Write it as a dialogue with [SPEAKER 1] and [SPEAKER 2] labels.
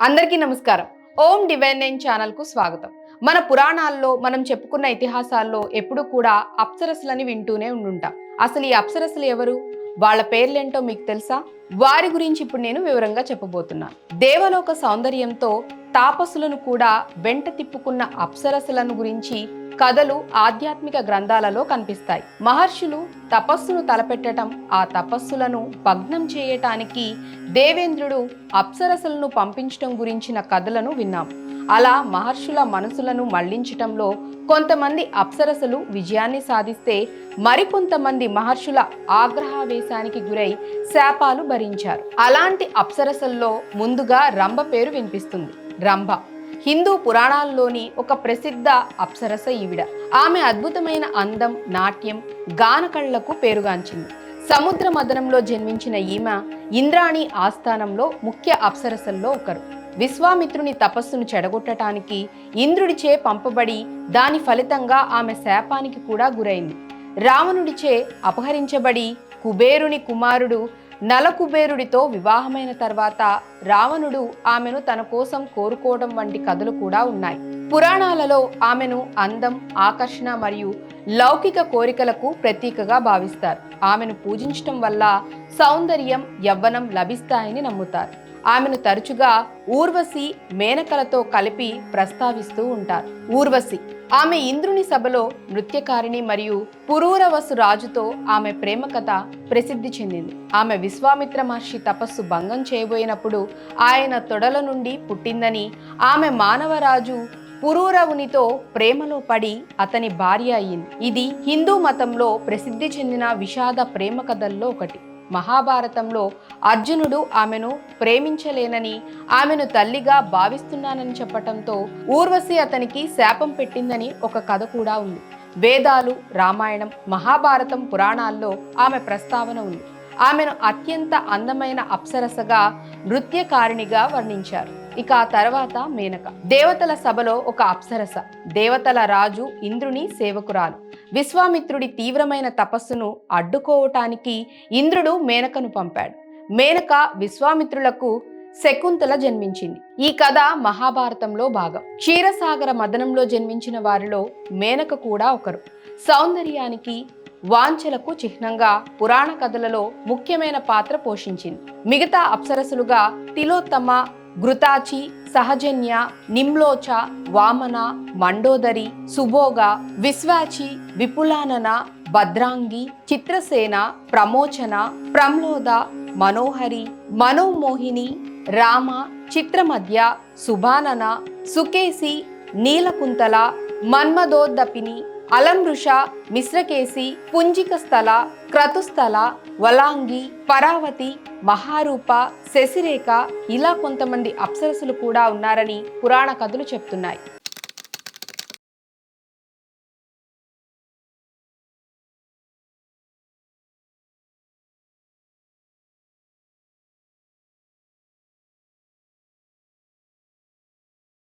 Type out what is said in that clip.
[SPEAKER 1] అందరికీ నమస్కారం. ఓం divine nine channel కు స్వాగతం. మన పురాణాల్లో మనం చెప్పుకున్న ఇతిహాసాల్లో ఎప్పుడు కూడా అప్సరసలని వింటూనే ఉండుంటాం. అసలు ఈ అప్సరసలు ఎవరు? వాళ్ళ పేర్లేంటో మీకు తెలుసా? వారి గురించి ఇప్పుడు నేను వివరంగా చెప్పబోతున్నాను. దేవలోక సౌందర్యంతో తాపసులను కూడా వెంట తిప్పుకున్న అప్సరసలను గురించి కథలు ఆధ్యాత్మిక గ్రంథాలలో కనిపిస్తాయి. మహర్షులు తపస్సును తలపెట్టడం, ఆ తపస్సులను భగ్నం చేయటానికి దేవేంద్రుడు అప్సరసలను పంపించడం గురించిన కథలను విన్నాం. అలా మహర్షుల మనసులను మళ్లించటంలో కొంతమంది అప్సరసలు విజయాన్ని సాధిస్తే మరికొంతమంది మహర్షుల ఆగ్రహావేశానికి గురై శాపాలు భరించారు. అలాంటి అప్సరసల్లో ముందుగా రంభ పేరు వినిపిస్తుంది. రంభ హిందూ పురాణాల్లోని ఒక ప్రసిద్ధ అప్సరస ఈవిడ. ఆమె అద్భుతమైన అందం, నాట్యం, గాన కళలకు పేరుగాంచింది. సముద్ర మదనంలో జన్మించిన ఈమె ఇంద్రాణి ఆస్థానంలో ముఖ్య అప్సరసల్లో ఒకరు. విశ్వామిత్రుని తపస్సును చెడగొట్టడానికి ఇంద్రుడిచే పంపబడి దాని ఫలితంగా ఆమె శాపానికి కూడా గురైంది. రావణుడిచే అపహరించబడి కుబేరుని కుమారుడు నలకుబేరుడితో వివాహమైన తర్వాత రావణుడు ఆమెను తన కోసం కోరుకోవడం వంటి కథలు కూడా ఉన్నాయి. పురాణాలలో ఆమెను అందం, ఆకర్షణ మరియు లౌకిక కోరికలకు ప్రతీకగా భావిస్తారు. ఆమెను పూజించటం వల్ల సౌందర్యం, యవ్వనం లభిస్తాయని నమ్ముతారు. ఆమెను తరచుగా ఊర్వశి, మేనకలతో కలిపి ప్రస్తావిస్తూ ఉంటారు. ఊర్వశి ఆమె ఇంద్రుని సభలో నృత్యకారిణి మరియు పురూరవసు రాజుతో ఆమె ప్రేమ కథ ప్రసిద్ధి చెందింది. ఆమె విశ్వామిత్ర మహర్షి తపస్సు భంగం చేయబోయినప్పుడు ఆయన తొడల నుండి పుట్టిందని, ఆమె మానవరాజు పురూరవునితో ప్రేమలో పడి అతని భార్య అయింది. ఇది హిందూ మతంలో ప్రసిద్ధి చెందిన విషాద ప్రేమ కథల్లో ఒకటి. మహాభారతంలో అర్జునుడు ఆమెను ప్రేమించలేనని, ఆమెను తల్లిగా భావిస్తున్నానని చెప్పటంతో ఊర్వశి అతనికి శాపం పెట్టిందని ఒక కథ కూడా ఉంది. వేదాలు, రామాయణం, మహాభారతం పురాణాల్లో ఆమె ప్రస్తావన ఉంది. ఆమెను అత్యంత అందమైన అప్సరసగా, నృత్యకారిణిగా వర్ణించారు. ఇక ఆ తర్వాత మేనక. దేవతల సభలో ఒక అప్సరస. దేవతల రాజు ఇంద్రుని సేవకురాలు. విశ్వామిత్రుడి తీవ్రమైన తపస్సును అడ్డుకోవటానికి ఇంద్రుడు మేనకను పంపాడు. మేనక విశ్వామిత్రులకు శకుంతల జన్మించింది. ఈ కథ మహాభారతంలో భాగం. క్షీరసాగర మదనంలో జన్మించిన వారిలో మేనక కూడా ఒకరు. సౌందర్యానికి, వాంఛలకు చిహ్నంగా పురాణ కథలలో ముఖ్యమైన పాత్ర పోషించింది. మిగతా అప్సరసులుగా తిలోత్తమ, ఘృతాచి, సహజన్య, నిమ్లోచ, వామన, మండోదరి, సుభోగ, విశ్వాచి, విపులానన, భద్రాంగి, చిత్రసేన, ప్రమోచన, ప్రమ్లోద, మనోహరి, మనోమోహిని, రామ, చిత్రమధ్య, సుభానన, సుకేసి, నీలకుంతల, మన్మదోద్దపిని, అలంబృష, మిశ్రకేసి, పుంజిక స్థల, క్రతుస్థల, వలాంగి, పరావతి, మహారూప, శశిరేఖ ఇలా కొంతమంది అప్సరసులు కూడా ఉన్నారని పురాణ కథలు చెప్తున్నాయి.